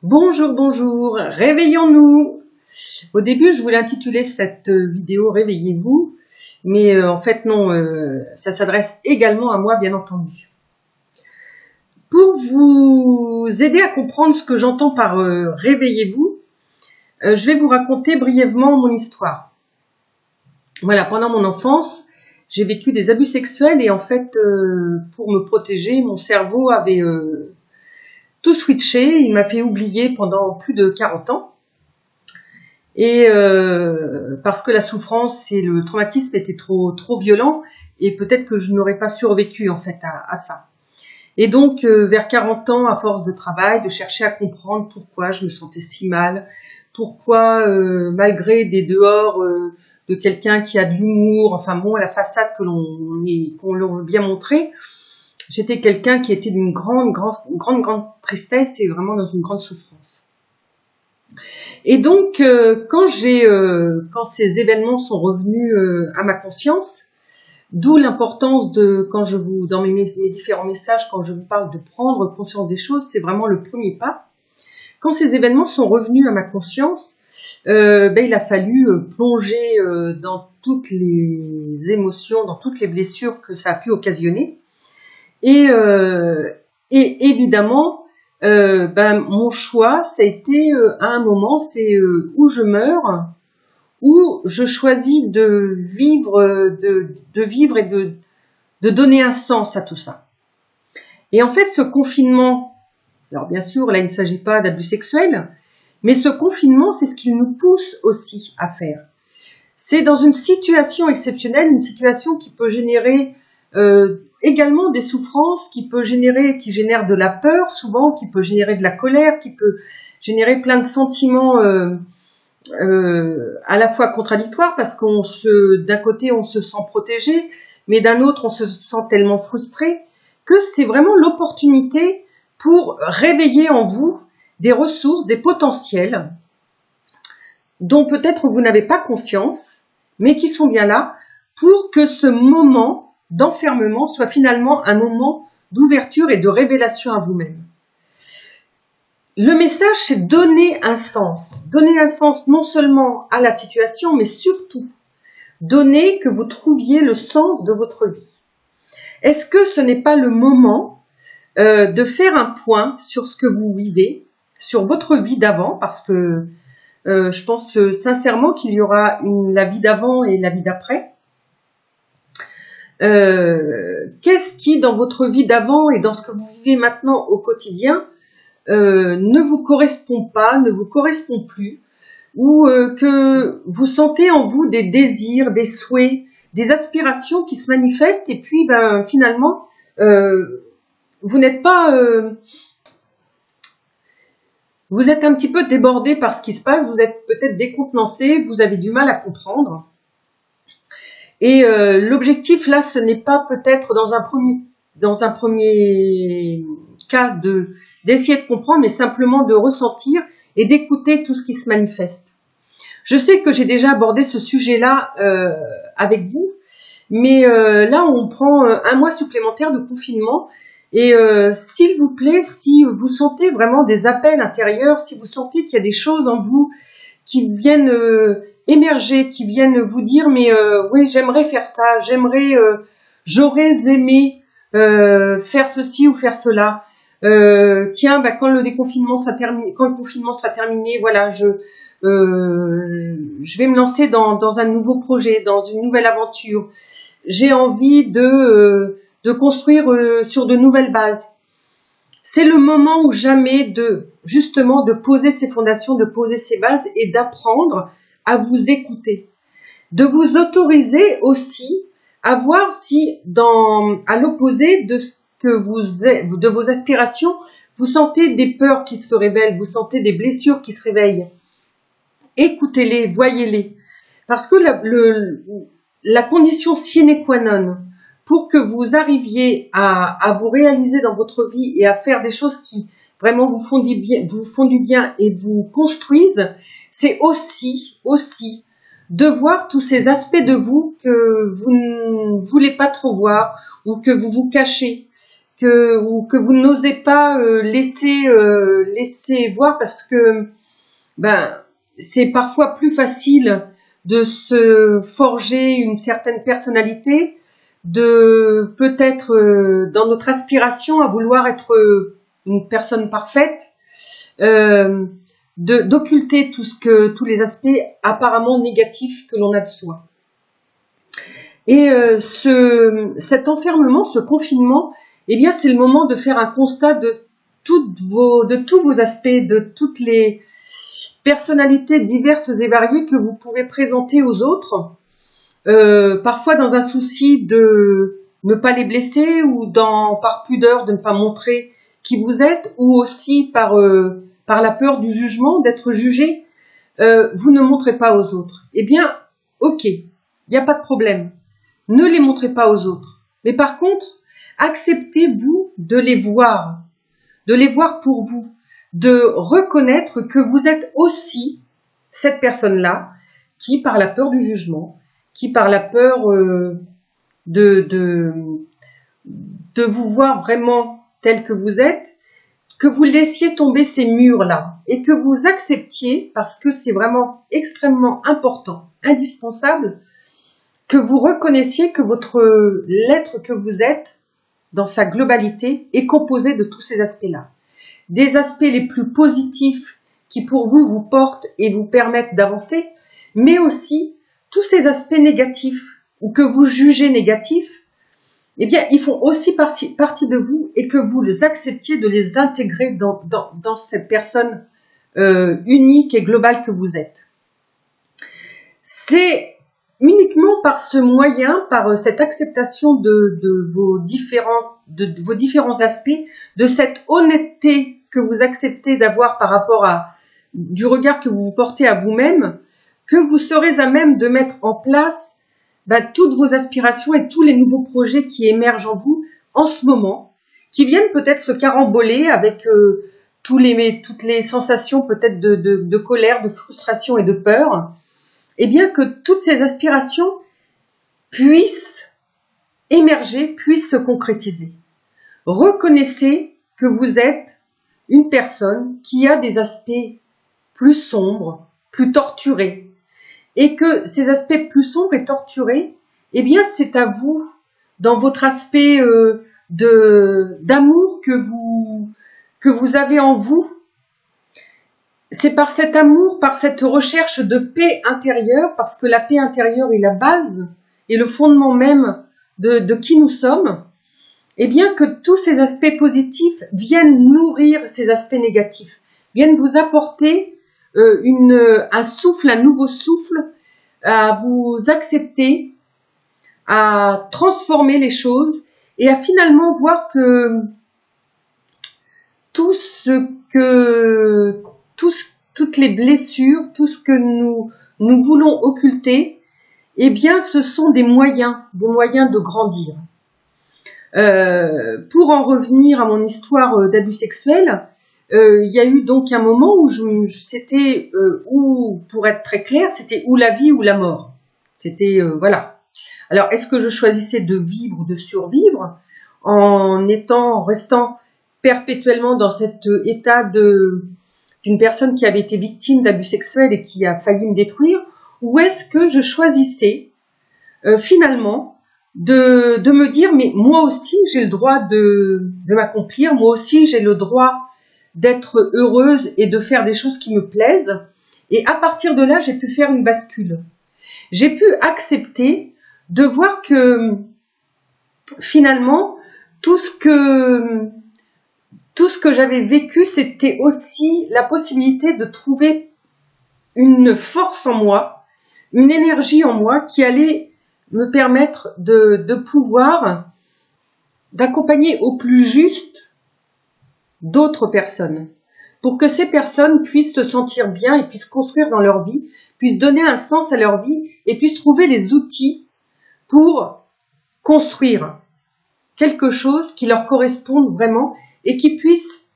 Bonjour, bonjour, réveillons-nous. Au début, je voulais intituler cette vidéo Réveillez-vous, mais en fait non, ça s'adresse également à moi, bien entendu. Pour vous aider à comprendre ce que j'entends par Réveillez-vous, je vais vous raconter brièvement mon histoire. Voilà, pendant mon enfance, j'ai vécu des abus sexuels et en fait, pour me protéger, mon cerveau avait tout switché, il m'a fait oublier pendant plus de 40 ans. Et parce que la souffrance et le traumatisme étaient trop violents et peut-être que je n'aurais pas survécu en fait à ça. Et donc vers 40 ans, à force de travail, de chercher à comprendre pourquoi je me sentais si mal, pourquoi malgré des dehors de quelqu'un qui a de l'humour, enfin bon, la façade qu'on leur veut bien montrer, j'étais quelqu'un qui était d'une grande tristesse et vraiment dans une grande souffrance. Et donc, quand ces événements sont revenus à ma conscience, d'où l'importance de, dans mes différents messages, quand je vous parle de prendre conscience des choses, c'est vraiment le premier pas. Quand ces événements sont revenus à ma conscience, il a fallu plonger dans toutes les émotions, dans toutes les blessures que ça a pu occasionner. Et évidemment, mon choix, ça a été à un moment, c'est où je meurs, où je choisis de vivre, de vivre et de donner un sens à tout ça. Et en fait, ce confinement, alors bien sûr, là, il ne s'agit pas d'abus sexuels, mais ce confinement, c'est ce qu'il nous pousse aussi à faire. C'est dans une situation exceptionnelle, une situation qui peut générer également des souffrances, qui génère de la peur souvent, qui peut générer de la colère, qui peut générer plein de sentiments à la fois contradictoires parce d'un côté on se sent protégé, mais d'un autre on se sent tellement frustré que c'est vraiment l'opportunité pour réveiller en vous des ressources, des potentiels dont peut-être vous n'avez pas conscience, mais qui sont bien là pour que ce moment d'enfermement soit finalement un moment d'ouverture et de révélation à vous-même. Le message, c'est donner un sens non seulement à la situation, mais surtout donner que vous trouviez le sens de votre vie. Est-ce que ce n'est pas le moment de faire un point sur ce que vous vivez, sur votre vie d'avant, parce que je pense sincèrement qu'il y aura la vie d'avant et la vie d'après. Qu'est-ce qui, dans votre vie d'avant et dans ce que vous vivez maintenant au quotidien, ne vous correspond pas, ne vous correspond plus, ou que vous sentez en vous des désirs, des souhaits, des aspirations qui se manifestent, et puis finalement, vous n'êtes pas... vous êtes un petit peu débordé par ce qui se passe, vous êtes peut-être décontenancé, vous avez du mal à comprendre. Et l'objectif là, ce n'est pas peut-être dans un premier cas d'essayer de comprendre, mais simplement de ressentir et d'écouter tout ce qui se manifeste. Je sais que j'ai déjà abordé ce sujet-là avec vous, mais là on prend un mois supplémentaire de confinement. Et s'il vous plaît, si vous sentez vraiment des appels intérieurs, si vous sentez qu'il y a des choses en vous qui viennent émerger, qui viennent vous dire mais oui, j'aimerais faire ça, j'aurais aimé faire ceci ou faire cela. Tiens, quand le confinement sera terminé, voilà, je vais me lancer dans un nouveau projet, dans une nouvelle aventure. J'ai envie de construire sur de nouvelles bases. C'est le moment ou jamais justement de poser ses fondations, de poser ses bases et d'apprendre à vous écouter. De vous autoriser aussi à voir si, à l'opposé de vos aspirations, vous sentez des peurs qui se révèlent, vous sentez des blessures qui se réveillent. Écoutez-les, voyez-les. Parce que la condition sine qua non pour que vous arriviez à vous réaliser dans votre vie et à faire des choses qui vraiment vous font du bien et vous construisent, c'est aussi de voir tous ces aspects de vous que vous ne voulez pas trop voir ou que vous vous cachez, ou que vous n'osez pas laisser voir parce que c'est parfois plus facile de se forger une certaine personnalité, de peut-être dans notre aspiration à vouloir être une personne parfaite, d'occulter tous les aspects apparemment négatifs que l'on a de soi. Et cet enfermement, ce confinement, eh bien, c'est le moment de faire un constat de tous vos aspects, de toutes les personnalités diverses et variées que vous pouvez présenter aux autres, parfois dans un souci de ne pas les blesser ou par pudeur de ne pas montrer qui vous êtes, ou aussi par la peur du jugement, d'être jugé, vous ne montrez pas aux autres. Eh bien, ok, il n'y a pas de problème. Ne les montrez pas aux autres. Mais par contre, acceptez-vous de les voir pour vous, de reconnaître que vous êtes aussi cette personne-là qui, par la peur du jugement, qui par la peur de vous voir vraiment tel que vous êtes, que vous laissiez tomber ces murs-là et que vous acceptiez, parce que c'est vraiment extrêmement important, indispensable, que vous reconnaissiez que l'être que vous êtes, dans sa globalité, est composé de tous ces aspects-là. Des aspects les plus positifs qui pour vous portent et vous permettent d'avancer, mais aussi tous ces aspects négatifs ou que vous jugez négatifs, eh bien, ils font aussi partie de vous et que vous les acceptiez de les intégrer dans cette personne unique et globale que vous êtes. C'est uniquement par ce moyen, par cette acceptation de vos différents aspects, de cette honnêteté que vous acceptez d'avoir par rapport du regard que vous vous portez à vous-même, que vous serez à même de mettre en place toutes vos aspirations et tous les nouveaux projets qui émergent en vous en ce moment, qui viennent peut-être se caramboler avec toutes les sensations peut-être de colère, de frustration et de peur. Eh bien, que toutes ces aspirations puissent émerger, puissent se concrétiser. Reconnaissez que vous êtes une personne qui a des aspects plus sombres, plus torturés, et que ces aspects plus sombres et torturés, eh bien, c'est à vous, dans votre aspect d'amour que vous avez en vous. C'est par cet amour, par cette recherche de paix intérieure, parce que la paix intérieure est la base et le fondement même de qui nous sommes, eh bien que tous ces aspects positifs viennent nourrir ces aspects négatifs, viennent vous apporter un souffle, un nouveau souffle, à vous accepter, à transformer les choses et à finalement voir que toutes les blessures, tout ce que nous voulons occulter, eh bien, ce sont des moyens de grandir. Pour en revenir à mon histoire d'abus sexuel, il y a eu donc un moment où c'était, pour être très clair, c'était ou la vie ou la mort. C'était, voilà. Alors, est-ce que je choisissais de vivre ou de survivre en restant perpétuellement dans cet état d'une personne qui avait été victime d'abus sexuels et qui a failli me détruire, ou est-ce que je choisissais finalement de me dire mais moi aussi j'ai le droit de m'accomplir, moi aussi j'ai le droit d'être heureuse et de faire des choses qui me plaisent, et à partir de là j'ai pu faire une bascule. J'ai pu accepter de voir que finalement tout ce que j'avais vécu, c'était aussi la possibilité de trouver une force en moi, une énergie en moi qui allait me permettre de pouvoir d'accompagner au plus juste d'autres personnes, pour que ces personnes puissent se sentir bien et puissent construire dans leur vie, puissent donner un sens à leur vie et puissent trouver les outils pour construire quelque chose qui leur corresponde vraiment et qui puisse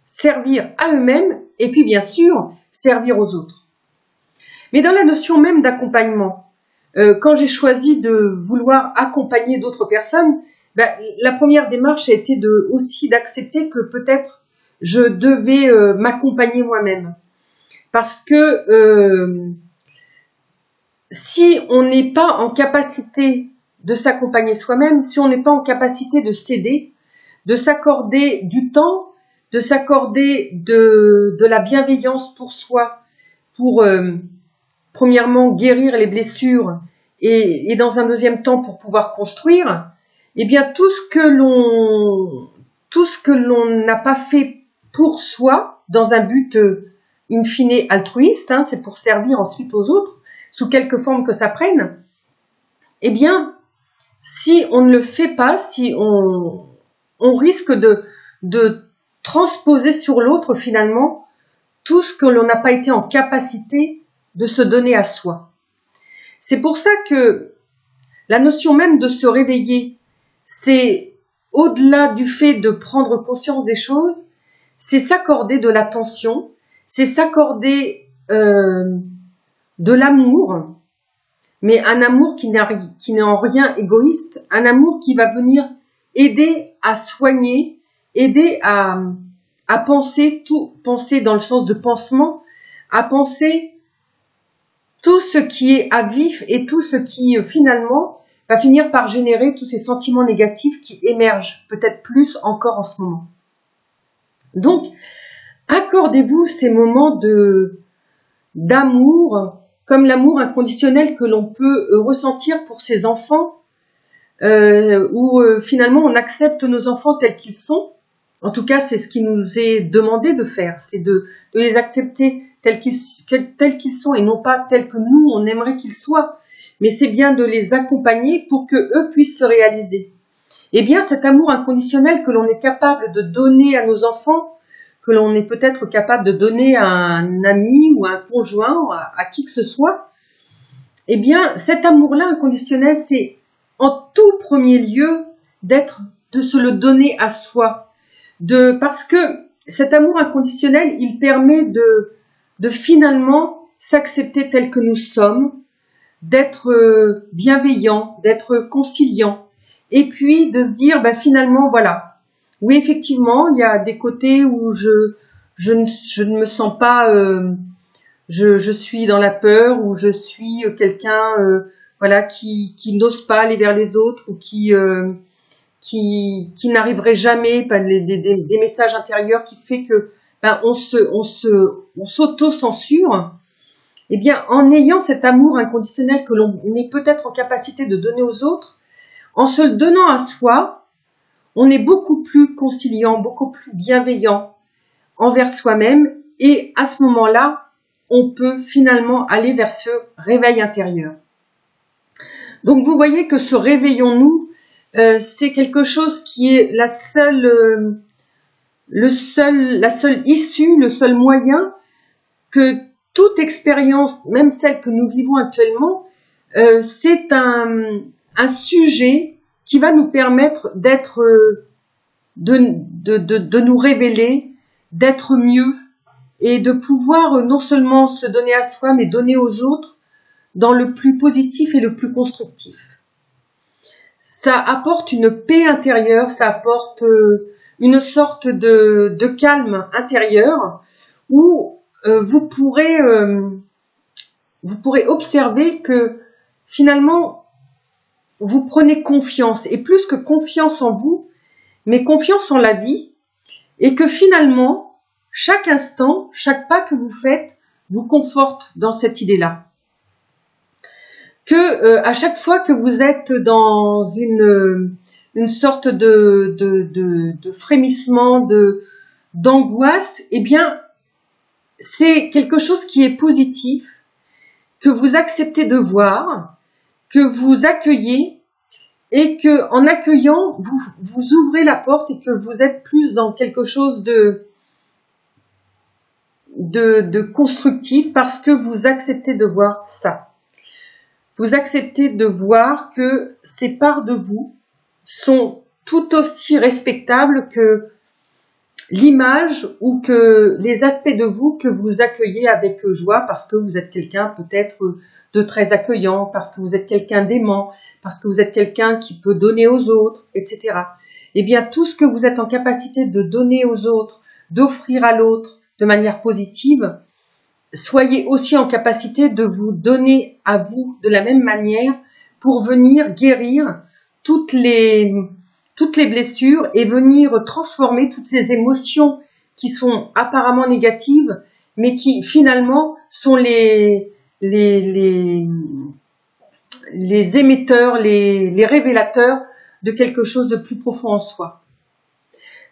servir à eux-mêmes et puis bien sûr servir aux autres. Mais dans la notion même d'accompagnement, quand j'ai choisi de vouloir accompagner d'autres personnes, ben, la première démarche a été aussi d'accepter que peut-être je devais m'accompagner moi-même. Parce que si on n'est pas en capacité de s'accompagner soi-même, si on n'est pas en capacité de s'aider, de s'accorder du temps, de s'accorder de la bienveillance pour soi, pour premièrement guérir les blessures et dans un deuxième temps pour pouvoir construire, eh bien tout ce que l'on n'a pas fait pour soi dans un but in fine altruiste, hein, c'est pour servir ensuite aux autres, sous quelque forme que ça prenne, eh bien, si on ne le fait pas, si on risque de transposer sur l'autre finalement tout ce que l'on n'a pas été en capacité de se donner à soi. C'est pour ça que la notion même de se réveiller, c'est au-delà du fait de prendre conscience des choses, c'est s'accorder de l'attention, c'est s'accorder de l'amour, mais un amour qui n'est en rien égoïste, un amour qui va venir aider à soigner, aider à penser dans le sens de pansement, à penser tout ce qui est à vif et tout ce qui finalement va finir par générer tous ces sentiments négatifs qui émergent peut-être plus encore en ce moment. Donc, accordez-vous ces moments d'amour, comme l'amour inconditionnel que l'on peut ressentir pour ses enfants, où finalement on accepte nos enfants tels qu'ils sont. En tout cas, c'est ce qui nous est demandé de faire, c'est de les accepter tels qu'ils sont et non pas tels que nous, on aimerait qu'ils soient. Mais c'est bien de les accompagner pour que eux puissent se réaliser. Eh bien, cet amour inconditionnel que l'on est capable de donner à nos enfants, que l'on est peut-être capable de donner à un ami ou à un conjoint, à qui que ce soit, eh bien, cet amour-là inconditionnel, c'est en tout premier lieu de se le donner à soi. Parce que cet amour inconditionnel, il permet de finalement s'accepter tel que nous sommes, d'être bienveillant, d'être conciliant, et puis de se dire, finalement, voilà, oui, effectivement, il y a des côtés où je ne me sens pas, je suis dans la peur, ou je suis quelqu'un, voilà, qui n'ose pas aller vers les autres, ou qui n'arriverait jamais, des messages intérieurs qui fait que, on s'auto-censure. Eh bien, en ayant cet amour inconditionnel que l'on est peut-être en capacité de donner aux autres, en se le donnant à soi, on est beaucoup plus conciliant, beaucoup plus bienveillant envers soi-même, et à ce moment-là, on peut finalement aller vers ce réveil intérieur. Donc vous voyez que ce réveillons-nous, c'est quelque chose qui est la seule issue, le seul moyen que toute expérience, même celle que nous vivons actuellement, c'est un sujet qui va nous permettre d'être, de nous révéler, d'être mieux et de pouvoir non seulement se donner à soi, mais donner aux autres dans le plus positif et le plus constructif. Ça apporte une paix intérieure, ça apporte une sorte de calme intérieur où vous pourrez observer que finalement vous prenez confiance, et plus que confiance en vous, mais confiance en la vie, et que finalement chaque instant, chaque pas que vous faites vous conforte dans cette idée-là. Que à chaque fois que vous êtes dans une sorte de frémissement, d'angoisse, eh bien c'est quelque chose qui est positif, que vous acceptez de voir, que vous accueillez, et que en accueillant, vous ouvrez la porte et que vous êtes plus dans quelque chose de constructif, parce que vous acceptez de voir ça. Vous acceptez de voir que ces parts de vous sont tout aussi respectables que l'image ou que les aspects de vous que vous accueillez avec joie parce que vous êtes quelqu'un peut-être de très accueillant, parce que vous êtes quelqu'un d'aimant, parce que vous êtes quelqu'un qui peut donner aux autres, etc. Eh bien, tout ce que vous êtes en capacité de donner aux autres, d'offrir à l'autre de manière positive, soyez aussi en capacité de vous donner à vous de la même manière pour venir guérir toutes les blessures et venir transformer toutes ces émotions qui sont apparemment négatives, mais qui finalement sont les émetteurs, les révélateurs de quelque chose de plus profond en soi.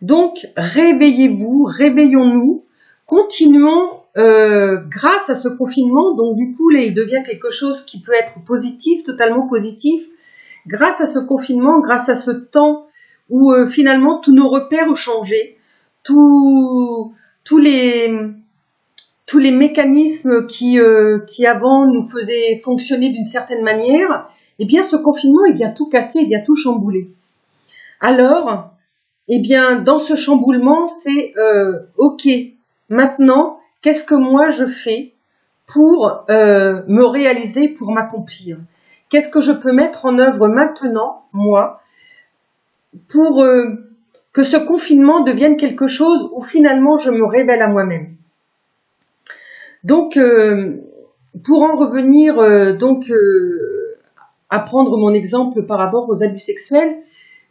Donc, réveillez-vous, réveillons-nous, continuons grâce à ce confinement. Donc, du coup, là, il devient quelque chose qui peut être positif, totalement positif. Grâce à ce confinement, grâce à ce temps où finalement tous nos repères ont changé, tous les mécanismes qui avant nous faisaient fonctionner d'une certaine manière, eh bien ce confinement il vient tout casser, il vient tout chambouler. Alors, eh bien dans ce chamboulement, c'est ok, maintenant qu'est-ce que moi je fais pour me réaliser, pour m'accomplir? Qu'est-ce que je peux mettre en œuvre maintenant, moi, pour que ce confinement devienne quelque chose où finalement je me révèle à moi-même? Donc, pour en revenir à prendre mon exemple par rapport aux abus sexuels,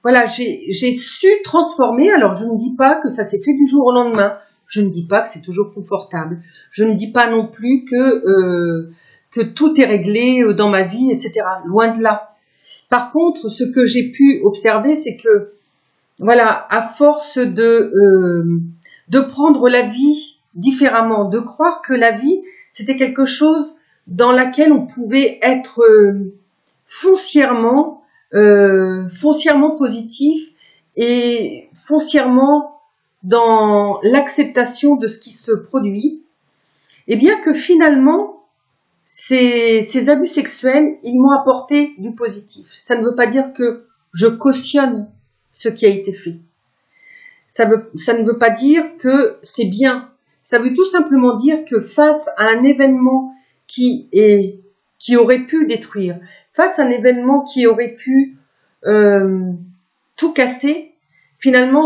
voilà, j'ai su transformer. Alors, je ne dis pas que ça s'est fait du jour au lendemain. Je ne dis pas que c'est toujours confortable. Je ne dis pas non plus que tout est réglé dans ma vie, etc. Loin de là. Par contre, ce que j'ai pu observer, c'est que, voilà, à force de prendre la vie différemment, de croire que la vie, c'était quelque chose dans laquelle on pouvait être foncièrement positif et foncièrement dans l'acceptation de ce qui se produit, et bien que finalement, ces abus sexuels, ils m'ont apporté du positif. Ça ne veut pas dire que je cautionne ce qui a été fait. Ça ne veut pas dire que c'est bien. Ça veut tout simplement dire que face à un événement qui aurait pu détruire, face à un événement qui aurait pu tout casser, finalement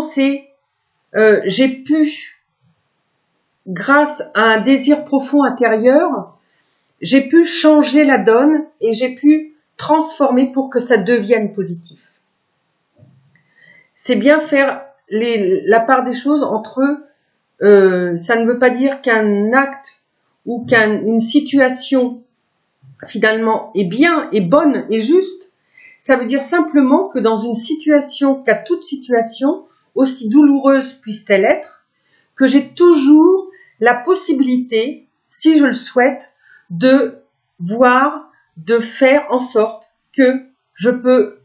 j'ai pu, grâce à un désir profond intérieur, j'ai pu changer la donne et j'ai pu transformer pour que ça devienne positif. C'est bien faire la part des choses entre ça ne veut pas dire qu'un acte ou qu'une situation finalement est bien, est bonne, est juste. Ça veut dire simplement que dans une situation, qu'à toute situation, aussi douloureuse puisse-t-elle être, que j'ai toujours la possibilité, si je le souhaite, de voir, de faire en sorte que je peux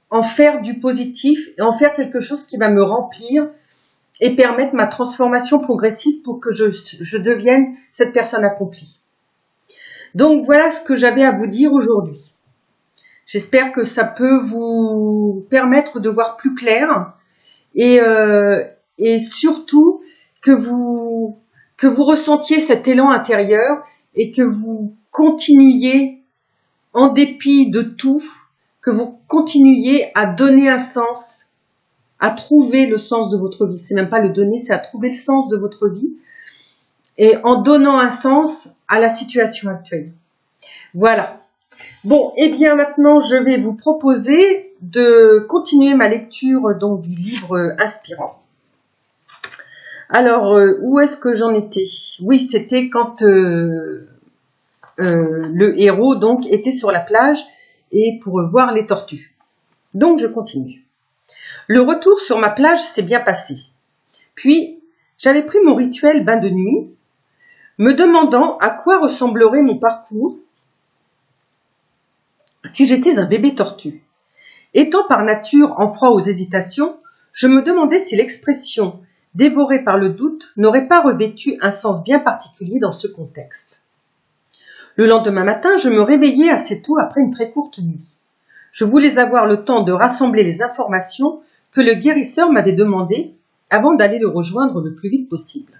en faire du positif et en faire quelque chose qui va me remplir et permettre ma transformation progressive pour que je devienne cette personne accomplie. Donc voilà ce que j'avais à vous dire aujourd'hui. J'espère que ça peut vous permettre de voir plus clair et surtout que vous ressentiez cet élan intérieur et que vous continuiez, en dépit de tout, que vous continuiez à donner un sens, à trouver le sens de votre vie. C'est même pas le donner, c'est à trouver le sens de votre vie et en donnant un sens à la situation actuelle. Voilà. Bon, et bien maintenant, je vais vous proposer de continuer ma lecture donc du livre inspirant. Alors, où est-ce que j'en étais? Oui, c'était quand le héros donc était sur la plage et pour voir les tortues. Donc, je continue. Le retour sur ma plage s'est bien passé. Puis, j'avais pris mon rituel bain de nuit, me demandant à quoi ressemblerait mon parcours si j'étais un bébé tortue. Étant par nature en proie aux hésitations, je me demandais si l'expression « dévorée par le doute » n'aurait pas revêtu un sens bien particulier dans ce contexte. Le lendemain matin, je me réveillai assez tôt après une très courte nuit. Je voulais avoir le temps de rassembler les informations que le guérisseur m'avait demandées avant d'aller le rejoindre le plus vite possible.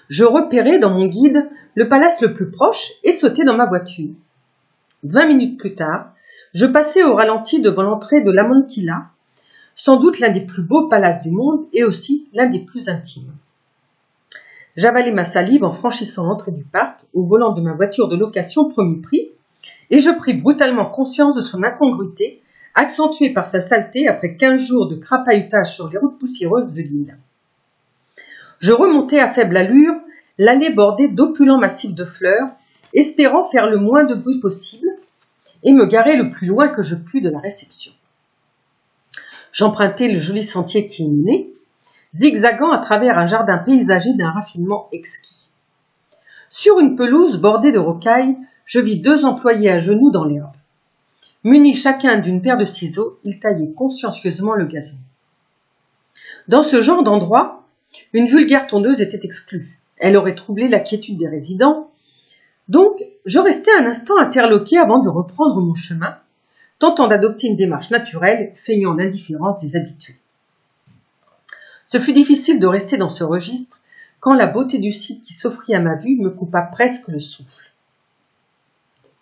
Je repérai dans mon guide le palace le plus proche et sautai dans ma voiture. 20 minutes plus tard, je passais au ralenti devant l'entrée de l'Amonkilla, sans doute l'un des plus beaux palaces du monde et aussi l'un des plus intimes. J'avalai ma salive en franchissant l'entrée du parc au volant de ma voiture de location premier prix et je pris brutalement conscience de son incongruité, accentuée par sa saleté après 15 jours de crapahutage sur les routes poussiéreuses de l'île. Je remontai à faible allure l'allée bordée d'opulents massifs de fleurs, espérant faire le moins de bruit possible et me garer le plus loin que je pus de la réception. J'empruntai le joli sentier qui y menait, zigzagant à travers un jardin paysager d'un raffinement exquis. Sur une pelouse bordée de rocailles, je vis 2 employés à genoux dans l'herbe. Munis chacun d'une paire de ciseaux, ils taillaient consciencieusement le gazon. Dans ce genre d'endroit, une vulgaire tondeuse était exclue. Elle aurait troublé la quiétude des résidents. Donc, je restai un instant interloqué avant de reprendre mon chemin, tentant d'adopter une démarche naturelle, feignant l'indifférence des habitués. Ce fut difficile de rester dans ce registre quand la beauté du site qui s'offrit à ma vue me coupa presque le souffle.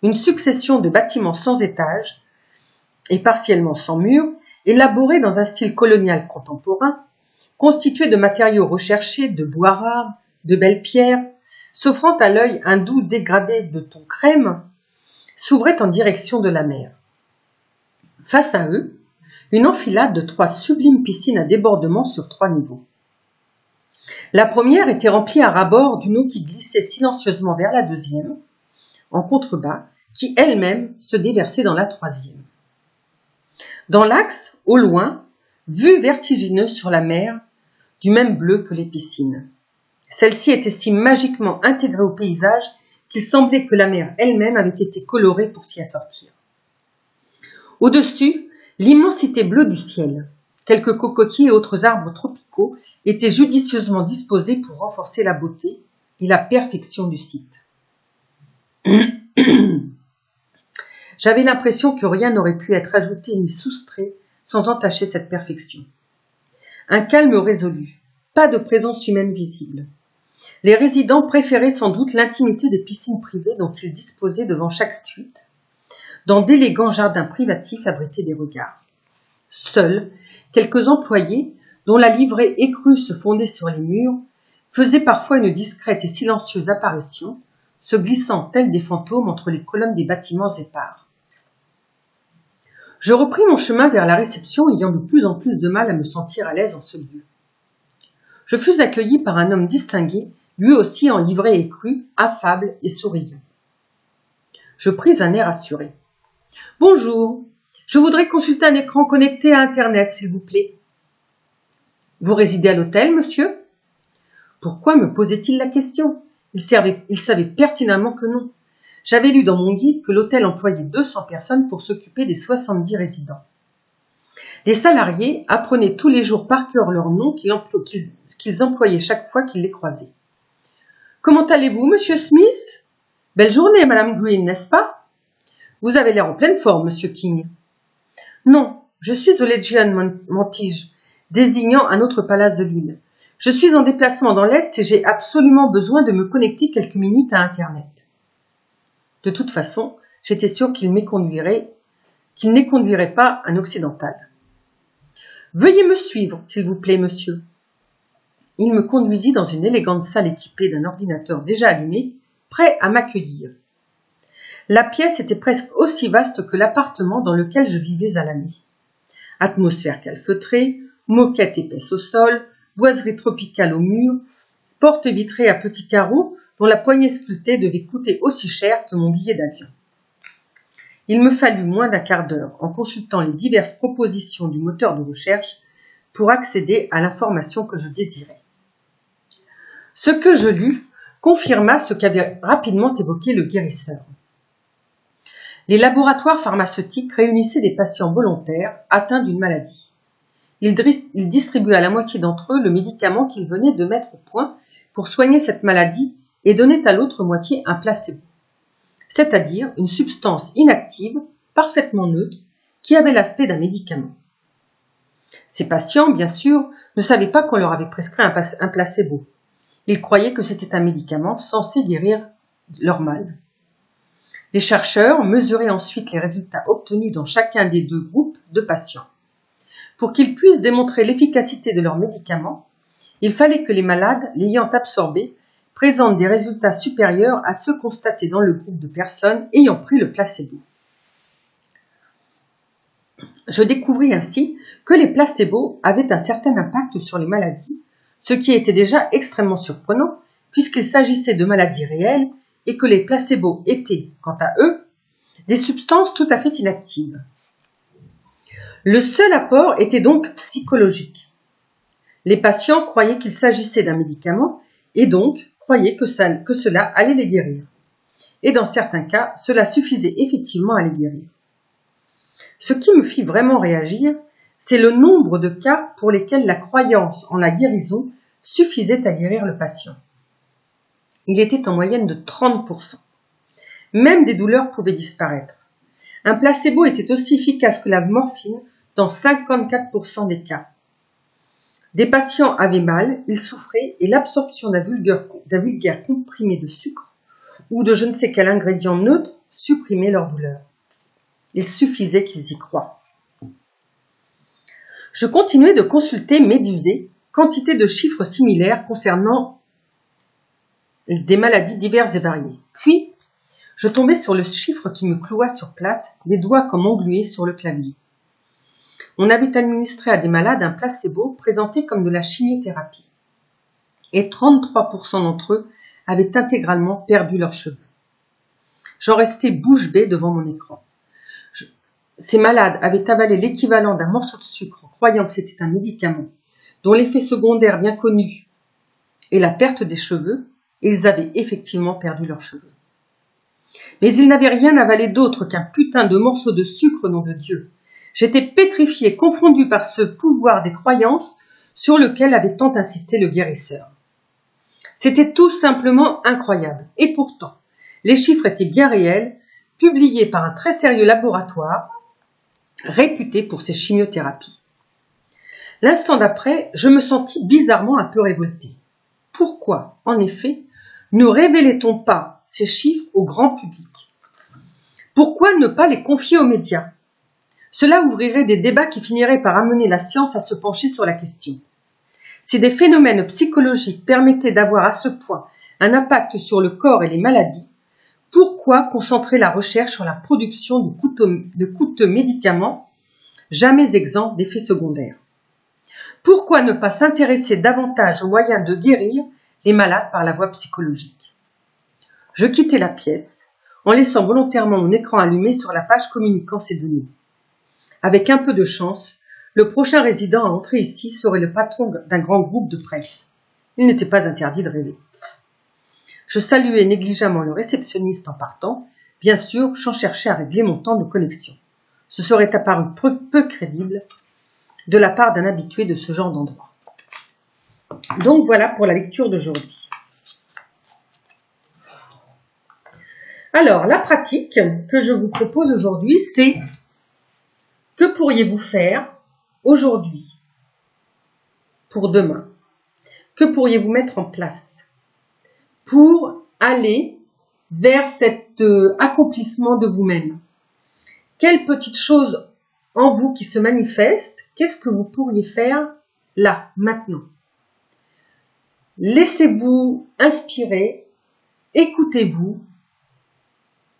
Une succession de bâtiments sans étage et partiellement sans murs, élaborés dans un style colonial contemporain, constitués de matériaux recherchés, de bois rares, de belles pierres, s'offrant à l'œil un doux dégradé de ton crème, s'ouvrait en direction de la mer. Face à eux, une enfilade de 3 sublimes piscines à débordement sur 3 niveaux. La première était remplie à ras-bord d'une eau qui glissait silencieusement vers la deuxième, en contrebas, qui elle-même se déversait dans la troisième. Dans l'axe, au loin, vue vertigineuse sur la mer, du même bleu que les piscines. Celle-ci était si magiquement intégrée au paysage qu'il semblait que la mer elle-même avait été colorée pour s'y assortir. Au-dessus, l'immensité bleue du ciel. Quelques cocotiers et autres arbres tropicaux étaient judicieusement disposés pour renforcer la beauté et la perfection du site. J'avais l'impression que rien n'aurait pu être ajouté ni soustrait sans entacher cette perfection. Un calme résolu, pas de présence humaine visible. Les résidents préféraient sans doute l'intimité des piscines privées dont ils disposaient devant chaque suite, dans d'élégants jardins privatifs abrités des regards. Seuls, quelques employés, dont la livrée écrue se fondait sur les murs, faisaient parfois une discrète et silencieuse apparition, se glissant tels des fantômes entre les colonnes des bâtiments épars. Je repris mon chemin vers la réception, ayant de plus en plus de mal à me sentir à l'aise en ce lieu. Je fus accueilli par un homme distingué, lui aussi en livrée écrue, affable et souriant. Je pris un air assuré. « Bonjour, je voudrais consulter un écran connecté à Internet, s'il vous plaît. »« Vous résidez à l'hôtel, monsieur ?» Pourquoi me posait-il la question ? Il savait pertinemment que non. J'avais lu dans mon guide que l'hôtel employait 200 personnes pour s'occuper des 70 résidents. Les salariés apprenaient tous les jours par cœur leurs noms qu'ils employaient chaque fois qu'ils les croisaient. « Comment allez-vous, monsieur Smith ? Belle journée, madame Green, n'est-ce pas ? Vous avez l'air en pleine forme, monsieur King. »« Non, je suis au Legion, mentis-je, désignant un autre palace de l'île. Je suis en déplacement dans l'Est et j'ai absolument besoin de me connecter quelques minutes à Internet. » De toute façon, j'étais sûr qu'il n'éconduirait pas un occidental. « Veuillez me suivre, s'il vous plaît, monsieur. » Il me conduisit dans une élégante salle équipée d'un ordinateur déjà allumé, prêt à m'accueillir. La pièce était presque aussi vaste que l'appartement dans lequel je vivais à l'année. Atmosphère calfeutrée, moquette épaisse au sol, boiserie tropicale au mur, porte vitrée à petits carreaux dont la poignée sculptée devait coûter aussi cher que mon billet d'avion. Il me fallut moins d'un quart d'heure en consultant les diverses propositions du moteur de recherche pour accéder à l'information que je désirais. Ce que je lus confirma ce qu'avait rapidement évoqué le guérisseur. Les laboratoires pharmaceutiques réunissaient des patients volontaires atteints d'une maladie. Ils distribuaient à la moitié d'entre eux le médicament qu'ils venaient de mettre au point pour soigner cette maladie et donnaient à l'autre moitié un placebo, c'est-à-dire une substance inactive, parfaitement neutre, qui avait l'aspect d'un médicament. Ces patients, bien sûr, ne savaient pas qu'on leur avait prescrit un placebo. Ils croyaient que c'était un médicament censé guérir leur mal. Les chercheurs mesuraient ensuite les résultats obtenus dans chacun des deux groupes de patients. Pour qu'ils puissent démontrer l'efficacité de leur médicament, il fallait que les malades, l'ayant absorbé, présentent des résultats supérieurs à ceux constatés dans le groupe de personnes ayant pris le placebo. Je découvris ainsi que les placebos avaient un certain impact sur les maladies, ce qui était déjà extrêmement surprenant puisqu'il s'agissait de maladies réelles et que les placebos étaient, quant à eux, des substances tout à fait inactives. Le seul apport était donc psychologique. Les patients croyaient qu'il s'agissait d'un médicament et donc croyaient que cela allait les guérir. Et dans certains cas, cela suffisait effectivement à les guérir. Ce qui me fit vraiment réagir, c'est le nombre de cas pour lesquels la croyance en la guérison suffisait à guérir le patient. Il était en moyenne de 30%. Même des douleurs pouvaient disparaître. Un placebo était aussi efficace que la morphine dans 54% des cas. Des patients avaient mal, ils souffraient et l'absorption d'un vulgaire comprimé de sucre ou de je ne sais quel ingrédient neutre supprimait leur douleur. Il suffisait qu'ils y croient. Je continuais de consulter médusé quantité de chiffres similaires concernant des maladies diverses et variées. Puis, je tombais sur le chiffre qui me cloua sur place, les doigts comme englués sur le clavier. On avait administré à des malades un placebo présenté comme de la chimiothérapie. Et 33% d'entre eux avaient intégralement perdu leurs cheveux. J'en restais bouche bée devant mon écran. Ces malades avaient avalé l'équivalent d'un morceau de sucre en croyant que c'était un médicament dont l'effet secondaire bien connu est la perte des cheveux, et ils avaient effectivement perdu leurs cheveux. Mais ils n'avaient rien avalé d'autre qu'un putain de morceau de sucre, nom de Dieu. J'étais pétrifiée, confondue par ce pouvoir des croyances sur lequel avait tant insisté le guérisseur. C'était tout simplement incroyable. Et pourtant, les chiffres étaient bien réels, publiés par un très sérieux laboratoire, réputé pour ses chimiothérapies. L'instant d'après, je me sentis bizarrement un peu révoltée. Pourquoi, en effet, ne révélait-on pas ces chiffres au grand public? Pourquoi ne pas les confier aux médias? Cela ouvrirait des débats qui finiraient par amener la science à se pencher sur la question. Si des phénomènes psychologiques permettaient d'avoir à ce point un impact sur le corps et les maladies, pourquoi concentrer la recherche sur la production de coûteux médicaments jamais exempts d'effets secondaires? Pourquoi ne pas s'intéresser davantage aux moyens de guérir les malades par la voie psychologique? Je quittai la pièce en laissant volontairement mon écran allumé sur la page communiquant ces données. Avec un peu de chance, le prochain résident à entrer ici serait le patron d'un grand groupe de presse. Il n'était pas interdit de rêver. Je saluai négligemment le réceptionniste en partant, bien sûr, sans chercher à régler mon temps de connexion. Ce serait apparu peu crédible de la part d'un habitué de ce genre d'endroit. Donc voilà pour la lecture d'aujourd'hui. Alors, la pratique que je vous propose aujourd'hui, c'est: que pourriez-vous faire aujourd'hui pour demain? Que pourriez-vous mettre en place pour aller vers cet accomplissement de vous-même? Quelle petite chose en vous qui se manifeste, qu'est-ce que vous pourriez faire là, maintenant? Laissez-vous inspirer, écoutez-vous,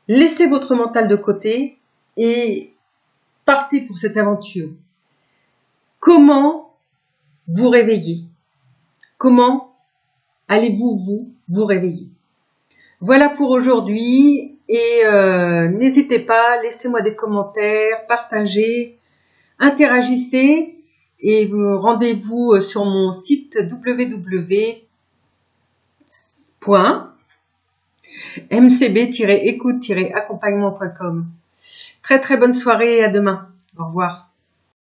laissez votre mental de côté et partez pour cette aventure. Comment vous réveiller? Comment allez-vous vous réveiller? Voilà pour aujourd'hui et n'hésitez pas, laissez-moi des commentaires, partagez, interagissez et rendez-vous sur mon site www.mcb-écoute-accompagnement.com. Très très bonne soirée et à demain. Au revoir.